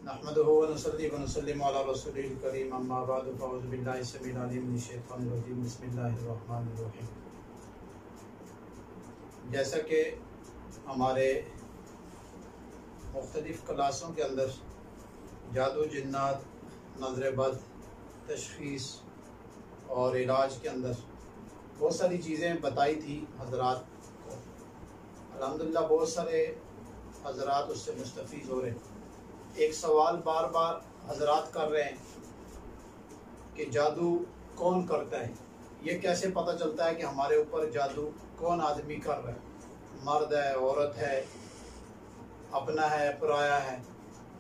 नहमदुहु व नसल्ली व नुसल्लिमु अला रसूलिल करीम अम्मा बअद फ़अऊज़ु बिल्लाहि समीउल अलीम मिनश शैतानिर रजीम बिस्मिल्लाहिर रहमानिर रहीम। जैसा कि हमारे मुख्तलिफ़ क्लासों के अंदर जादू, जिन्नात, नज़र बद, तशख़ीस और इलाज के अंदर बहुत सारी चीज़ें बताई थी हज़रात को। अल्हम्दुलिल्लाह बहुत सारे हज़रात उससे मुस्तफ़ीज़ हो रहे। एक सवाल बार बार हज़रात कर रहे हैं कि जादू कौन करता है, ये कैसे पता चलता है कि हमारे ऊपर जादू कौन आदमी कर रहा है, मर्द है, औरत है, अपना है, पराया है,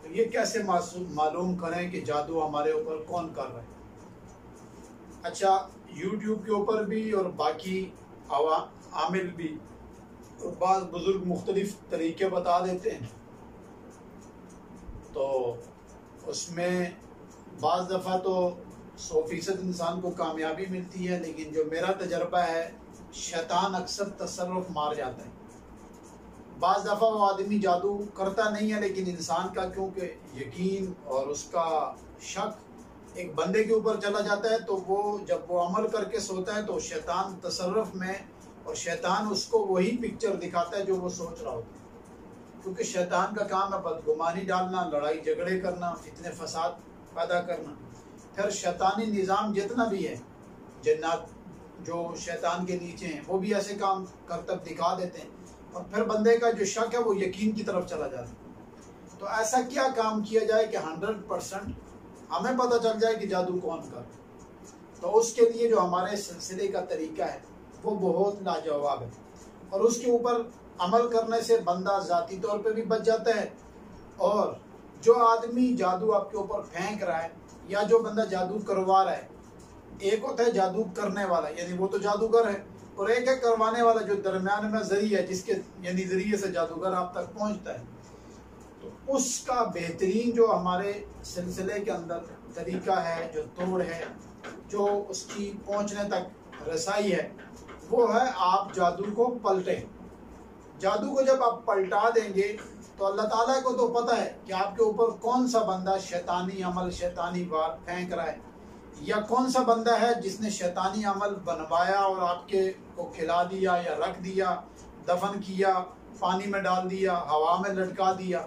तो ये कैसे मालूम करें कि जादू हमारे ऊपर कौन कर रहा है। अच्छा, यूट्यूब के ऊपर भी और बाकी आमिल भी और बाज़ बुज़ुर्ग मुख्तलिफ़ तरीके बता देते हैं, तो उसमें बाज़ दफ़ा तो 100% इंसान को कामयाबी मिलती है, लेकिन जो मेरा तजर्बा है शैतान अक्सर तसर्रुफ़ मार जाता है। बाज़ दफ़ा वो आदमी जादू करता नहीं है, लेकिन इंसान का क्योंकि यकीन और उसका शक एक बंदे के ऊपर चला जाता है, तो वो जब वो अमल करके सोता है तो शैतान तसर्रुफ़ में, और शैतान उसको वही पिक्चर दिखाता है जो वो सोच रहा होता है। क्योंकि शैतान का काम है बदगुमानी डालना, लड़ाई झगड़े करना, फितने फसाद पैदा करना। फिर शैतानी निज़ाम जितना भी है, जन्नत जो शैतान के नीचे हैं, वो भी ऐसे काम करतब दिखा देते हैं, और फिर बंदे का जो शक है वो यकीन की तरफ चला जाता है। तो ऐसा क्या काम किया जाए कि 100% हमें पता चल जाए कि जादू कौन कर। तो उसके लिए जो हमारे सिलसिले का तरीका है वो बहुत लाजवाब है, और उसके ऊपर अमल करने से बंदा ज़ाती तौर पे भी बच जाता है, और जो आदमी जादू आपके ऊपर फेंक रहा है या जो बंदा जादू करवा रहा है, एक होता है जादू करने वाला, यानी वो तो जादूगर है, और एक है करवाने वाला जो दरमियान में ज़रिया है, जिसके यानी ज़रिए से जादूगर आप तक पहुंचता है। तो उसका बेहतरीन जो हमारे सिलसिले के अंदर तरीका है, जो तोड़ है, जो उसकी पहुंचने तक रसाई है, वो है आप जादू को पलटें। जादू को जब आप पलटा देंगे तो अल्लाह ताला को तो पता है कि आपके ऊपर कौन सा बंदा शैतानी अमल, शैतानी बात फेंक रहा है, या कौन सा बंदा है जिसने शैतानी अमल बनवाया और आपके को खिला दिया या रख दिया, दफन किया, पानी में डाल दिया, हवा में लटका दिया।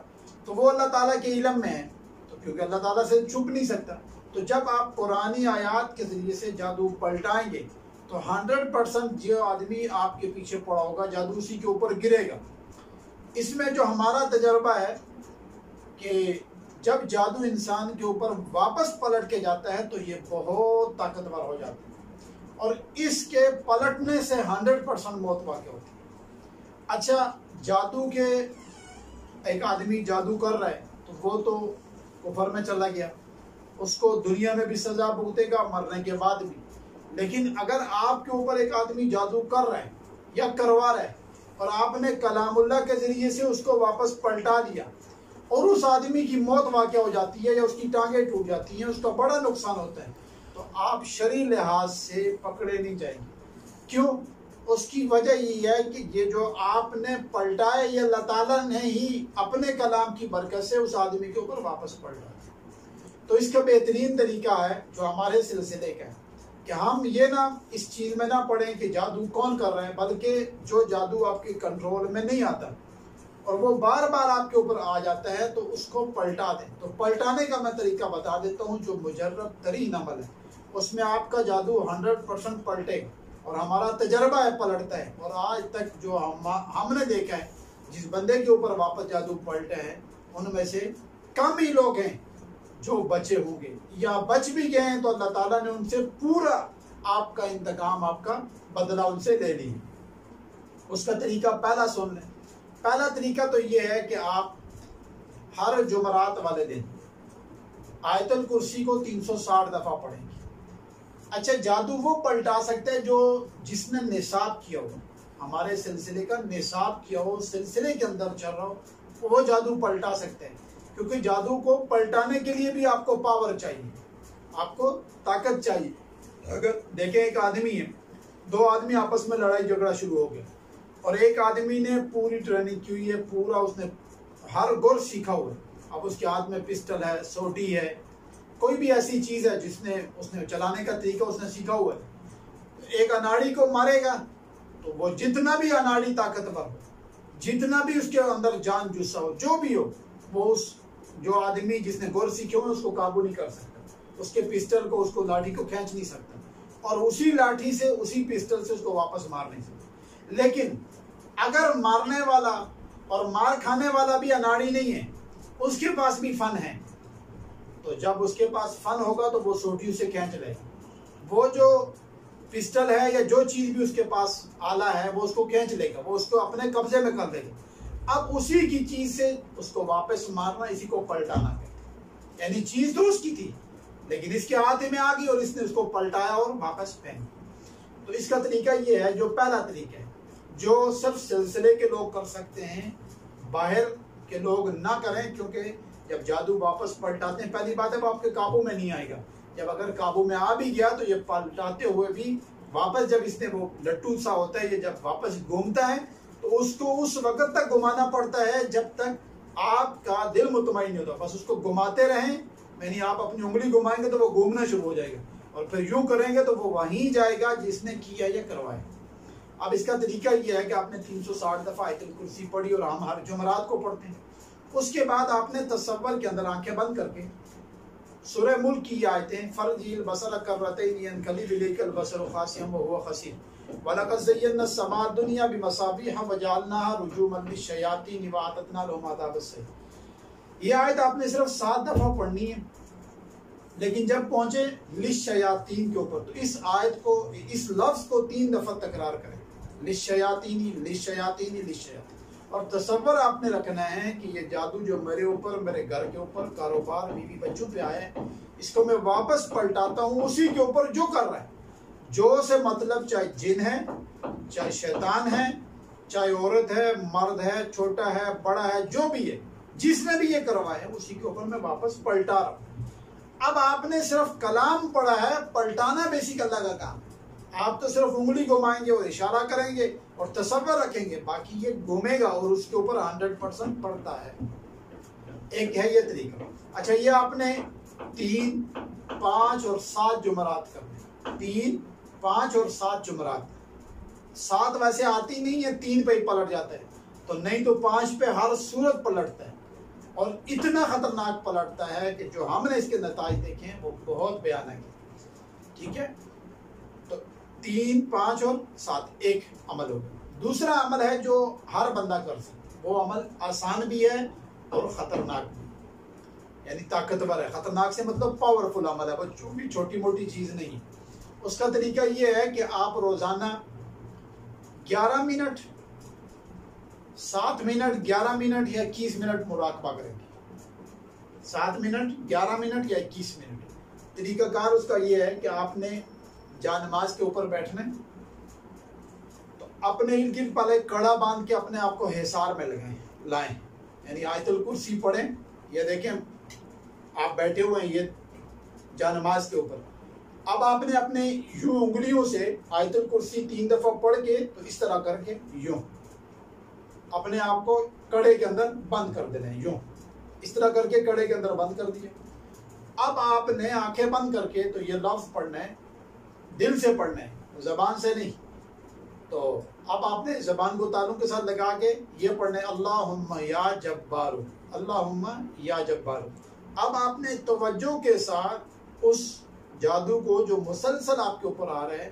तो वो अल्लाह ताला के इल्म में है, तो क्योंकि अल्लाह ताला से छुप नहीं सकता। तो जब आप कुरानी आयात के ज़रिए से जादू पलटाएंगे तो 100% जो आदमी आपके पीछे पड़ा होगा जादू उसी के ऊपर गिरेगा। इसमें जो हमारा तजर्बा है कि जब जादू इंसान के ऊपर वापस पलट के जाता है तो ये बहुत ताकतवर हो जाता है, और इसके पलटने से 100% मौत वाक़ई होती है। अच्छा, जादू के एक आदमी जादू कर रहा है तो वो तो कुफर में चला गया, उसको दुनिया में भी सज़ा भुगतेगा, मरने के बाद भी। लेकिन अगर आपके ऊपर एक आदमी जादू कर रहा है या करवा रहा है और आपने कलामुल्लाह के ज़रिए से उसको वापस पलटा दिया और उस आदमी की मौत वाक़या हो जाती है या उसकी टांगें टूट जाती हैं, उसका बड़ा नुकसान होता है, तो आप शरई लिहाज से पकड़े नहीं जाएंगे। क्यों? उसकी वजह ये है कि ये जो आपने पलटाया ये अल्लाह ताला ने ही अपने कलाम की बरकत से उस आदमी के ऊपर वापस पलटा दिया। तो इसका बेहतरीन तरीका है जो हमारे सिलसिले का है कि हम ये ना इस चीज़ में ना पड़ें कि जादू कौन कर रहा है, बल्कि जो जादू आपके कंट्रोल में नहीं आता और वो बार बार आपके ऊपर आ जाता है तो उसको पलटा दें। तो पलटाने का मैं तरीका बता देता हूँ जो मुजर्रब तरीन अमल है, उसमें आपका जादू 100% पलटेगा, और हमारा तजर्बा है पलटता है। और आज तक जो हमने देखा है जिस बंदे के ऊपर वापस जादू पलटे हैं उनमें से कम ही लोग हैं जो बचे होंगे, या बच भी गए हैं तो अल्लाह ताला ने उनसे पूरा आपका इंतकाम, आपका बदला उनसे ले लिया। उसका तरीका पहला सुन लें। पहला तरीका तो ये है कि आप हर जुमरात वाले दिन आयतुल कुर्सी को 360 दफ़ा पढ़ेंगे। अच्छा, जादू वो पलटा सकते हैं जो जिसने निसाब किया हो, हमारे सिलसिले का निसाब किया हो, सिलसिले के अंदर चल रहा हो, वो जादू पलटा सकते हैं। क्योंकि जादू को पलटाने के लिए भी आपको पावर चाहिए, आपको ताकत चाहिए। अगर देखें एक आदमी है, दो आदमी आपस में लड़ाई झगड़ा शुरू हो गया, और एक आदमी ने पूरी ट्रेनिंग की हुई है, पूरा उसने हर गुर सीखा हुआ है, अब उसके हाथ में पिस्टल है, सोटी है, कोई भी ऐसी चीज है जिसने उसने चलाने का तरीका उसने सीखा हुआ है। एक अनाड़ी को मारेगा तो वो जितना भी अनाड़ी ताकतवर हो, जितना भी उसके अंदर जान जुस्सा हो, जो भी हो, वो उस जो आदमी जिसने गुर सीखे हो उसको काबू नहीं कर सकता, उसके पिस्टल को, उसको लाठी को खींच नहीं सकता, और उसी लाठी से, उसी पिस्टल से उसको वापस मार नहीं सकता। लेकिन अगर मारने वाला और मार खाने वाला भी अनाड़ी नहीं है, उसके पास भी फन है, तो जब उसके पास फन होगा तो वो सोटी उसे खींच लेगा। वो जो पिस्टल है या जो चीज भी उसके पास आला है वो उसको खींच लेगा, वो उसको अपने कब्जे में कर लेगा। अब उसी की चीज से उसको वापस मारना, इसी को पलटाना कहते हैं। यानी चीज तो उसकी थी लेकिन इसके हाथ में आ गई और इसने उसको पलटाया और वापस फेंक। तो इसका तरीका ये है, जो पहला तरीका है जो सिर्फ सिलसिले के लोग कर सकते हैं, बाहर के लोग ना करें, क्योंकि जब जादू वापस पलटाते हैं, पहली बात है वो आपके काबू में नहीं आएगा। जब अगर काबू में आ भी गया तो ये पलटाते हुए भी वापस, जब इसने वो लट्टू सा होता है, ये जब वापस घूमता है तो उसको उस वक्त तक घुमाना पड़ता है जब तक आपका दिल मुतमईन नहीं होता। बस उसको घुमाते रहें, यानी आप अपनी उंगली घुमाएंगे तो वो घूमना शुरू हो जाएगा, और फिर यूं करेंगे तो वो वहीं जाएगा जिसने किया या करवाया। अब इसका तरीका ये है कि आपने 360 दफा आयतुल कुर्सी पढ़ी, और हम हर जुमरात को पढ़ते हैं। उसके बाद आपने तसव्वुर के अंदर आंखें बंद करके सूरह मुल्क की आयतें, फरजील बसर कररतैन यनकलिब इलैकल बसरु खासिअन व हुवा खसीर वलक़द ज़य्यना अस्समाअ दुनिया बिमसाबीह व जअलनाहा रुजूमन लिश्शयातीन व अअतदना लहुम अज़ाबस सईर। ये आयत आपने सिर्फ 7 दफा पढ़नी है, लेकिन जब पहुंचे लिश्शयातीन के ऊपर तो इस आयत को, इस लफ्ज को 3 दफा तकरार करें, लिश्शयातीनी लिश्शयातीनी लिश्शयातीन। और तसव्वुर आपने रखना है कि ये जादू जो मेरे ऊपर, मेरे घर के ऊपर, कारोबार, बीवी बच्चों पे आया है, इसको मैं वापस पलटाता हूँ उसी के ऊपर जो कर रहा है। जो से मतलब चाहे जिन है, चाहे शैतान है, चाहे औरत है, मर्द है, छोटा है, बड़ा है, जो भी है, जिसने भी ये करवाया है उसी के ऊपर मैं वापस पलटा रहा हूँ। अब आपने सिर्फ कलाम पढ़ा है, पलटाना बेसिक अल्लाह का काम। आप तो सिर्फ उंगली घुमाएंगे और इशारा करेंगे और तसव्वुर रखेंगे, बाकी ये घूमेगा और उसके ऊपर 100% पड़ता है। एक है ये तरीका। अच्छा, ये आपने 3, 5 और 7 जुमरात करने, 3, 5 और 7 जुमरात। 7 वैसे आती नहीं है, 3 पे ही पलट जाता है, तो नहीं तो 5 पे हर सूरत पलटता है, और इतना खतरनाक पलटता है कि जो हमने इसके नताइज देखे हैं वो बहुत भयानक है। ठीक है, तो 3, 5 और 7 एक अमल हो गया। दूसरा अमल है जो हर बंदा कर सकता, वो अमल आसान भी है और खतरनाक भी, यानी ताकतवर है। खतरनाक से मतलब पावरफुल अमल है, वो जो भी छोटी मोटी चीज नहीं। उसका तरीका ये है कि आप रोजाना 11 मिनट, 7 मिनट, 11 मिनट या 21 मिनट मुराकबा करेंगे। 7 मिनट, 11 मिनट या 21 मिनट। तरीकाकार उसका ये है कि आपने जा नमाज के ऊपर बैठना है तो अपने इर्द गिर्द पहले कड़ा बांध के अपने आप को हिसार में लाएं, यानी आयतुल कुर्सी पढ़ें। ये देखें आप बैठे हुए हैं ये जा नमाज के ऊपर। अब आपने अपने यूं उंगलियों से आयतुल कुर्सी 3 दफा पढ़ के, तो इस तरह करके यूं अपने आप को कड़े के अंदर बंद कर देना है, यूं इस तरह करके कड़े के अंदर बंद कर दिया। अब आपने आंखें बंद करके तो ये लफ्ज पढ़ना है, दिल से पढ़ना है, जबान से नहीं। तो अब आपने जबान को तालुं के साथ लगा के ये पढ़ना है, अल्लाहुम्मा या जब्बारू, अल्लाहुम्मा या जब्बारू। अब आपने तवज्जो के साथ उस जादू को जो मुसलसल आपके ऊपर आ रहा है,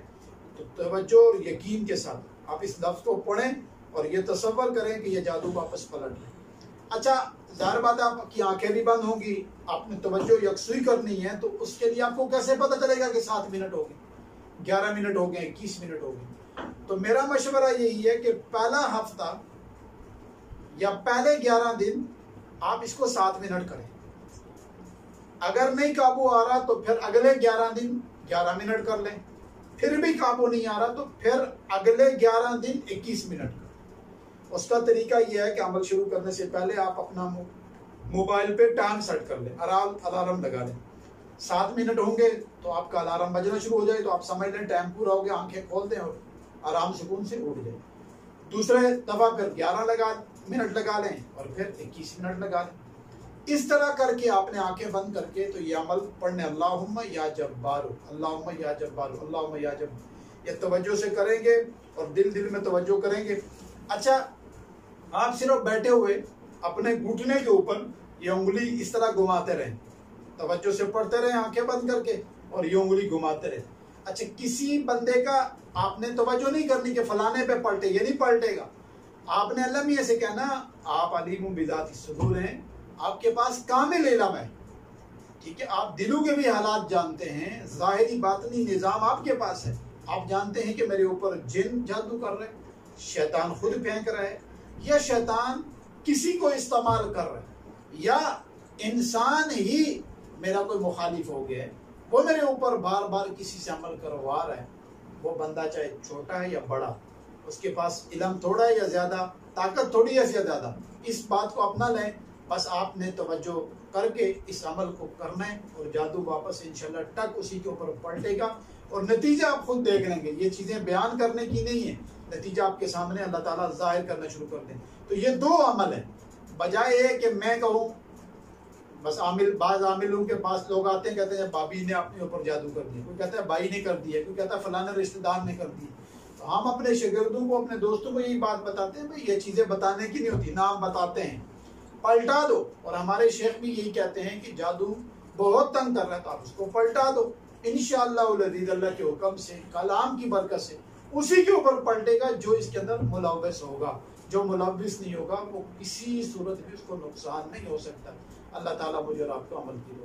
तो तवज्जो और यकीन के साथ आप इस लफ्ज को पढ़ें और ये तसव्वुर करें कि ये जादू वापस पलट रहे। अच्छा, जाहिर बात है आपकी आंखें भी बंद होंगी, आपने तवज्जो यकसुई करनी है, तो उसके लिए आपको कैसे पता चलेगा कि 7 मिनट हो गए, 11 मिनट हो गए, 21 मिनट हो गए? तो मेरा मशवरा यही है कि पहला हफ्ता या पहले 11 दिन आप इसको 7 मिनट करें। अगर नहीं काबू आ रहा तो फिर अगले 11 दिन 11 मिनट कर लें, फिर भी काबू नहीं आ रहा तो फिर अगले 11 दिन 21 मिनट कर। उसका तरीका यह है कि अमल शुरू करने से पहले आप अपना मोबाइल पे टाइम सेट कर लें, अलार्म लगा लें। 7 मिनट होंगे तो आपका अलार्म बजना शुरू हो जाए, तो आप समझ लें टाइम पूरा हो गया, आंखें खोल दें और आराम सुकून से उठ जाए। दूसरे दफा फिर 11 मिनट लगा लें और फिर 21 मिनट लगा लें। इस तरह करके आपने आंखें बंद करके तो ये अमल पढ़ने, अल्लाहुम्मा या जब्बारू, अल्लाहुम्मा या जब्बारू, अल्लाहुम्मा या जब्बारू, ये तवज्जो से करेंगे और दिल दिल में तवज्जो करेंगे। अच्छा, आप सिर्फ बैठे हुए अपने घुटने के ऊपर ये उंगली इस तरह घुमाते रहें, तवज्जो से पढ़ते रहे आंखें बंद करके और ये उंगली घुमाते रहे। अच्छा, किसी बंदे का आपने तवज्जो नहीं करनी कि फलाने पे पलटे, ये नहीं पलटेगा। आपने अल्लाह मियां से कहना, आप अलीम बिज़ाति सुदूर हैं, आपके पास कामिल इल्म है, ठीक है, आप दिलों के भी हालात जानते हैं, ज़ाहिरी बातनी निज़ाम आपके पास है। आप जानते हैं कि मेरे ऊपर जिन जादू कर रहे हैं, शैतान खुद फेंक रहा है, या शैतान किसी को इस्तेमाल कर रहा है, या इंसान ही मेरा कोई मुखालिफ हो गया है, वो मेरे ऊपर बार बार किसी से अमल करवा रहा है। वो बंदा चाहे छोटा है या बड़ा, उसके पास इल्म थोड़ा है या ज्यादा, ताकत थोड़ी है या ज्यादा, इस बात को अपना लें। बस आपने तवज्जो करके इस अमल को करना है और जादू वापस इंशाल्लाह टक उसी के ऊपर पलटेगा और नतीजा आप खुद देख लेंगे। ये चीजें बयान करने की नहीं है, नतीजा आपके सामने अल्लाह ताला जाहिर करना शुरू कर दें। तो ये दो अमल है, बजाय ये कि मैं कहूँ बस आमिल, बाज आमिलों के पास लोग आते हैं, कहते हैं भाभी ने अपने ऊपर जादू कर दिया, कोई कहता है भाई ने कर दिया, कोई कहता है फलाना रिश्तेदार ने कर दिया। तो हम अपने शागिर्दों को, अपने दोस्तों को यही बात बताते हैं, भाई ये चीजें बताने की नहीं होती, नाम बताते हैं, पलटा दो। और हमारे शेख भी यही कहते हैं कि जादू बहुत तंग कर रहा है तो आप उसको पलटा दो, इंशाअल्लाह अल्लाह के हुक्म से, कलाम की बरकत से उसी के ऊपर पलटेगा जो इसके अंदर मुलव्वस होगा। जो मुलव्वस नहीं होगा वो किसी सूरत में उसको नुकसान नहीं हो सकता। अल्लाह ताला मुझे और आपको अमल की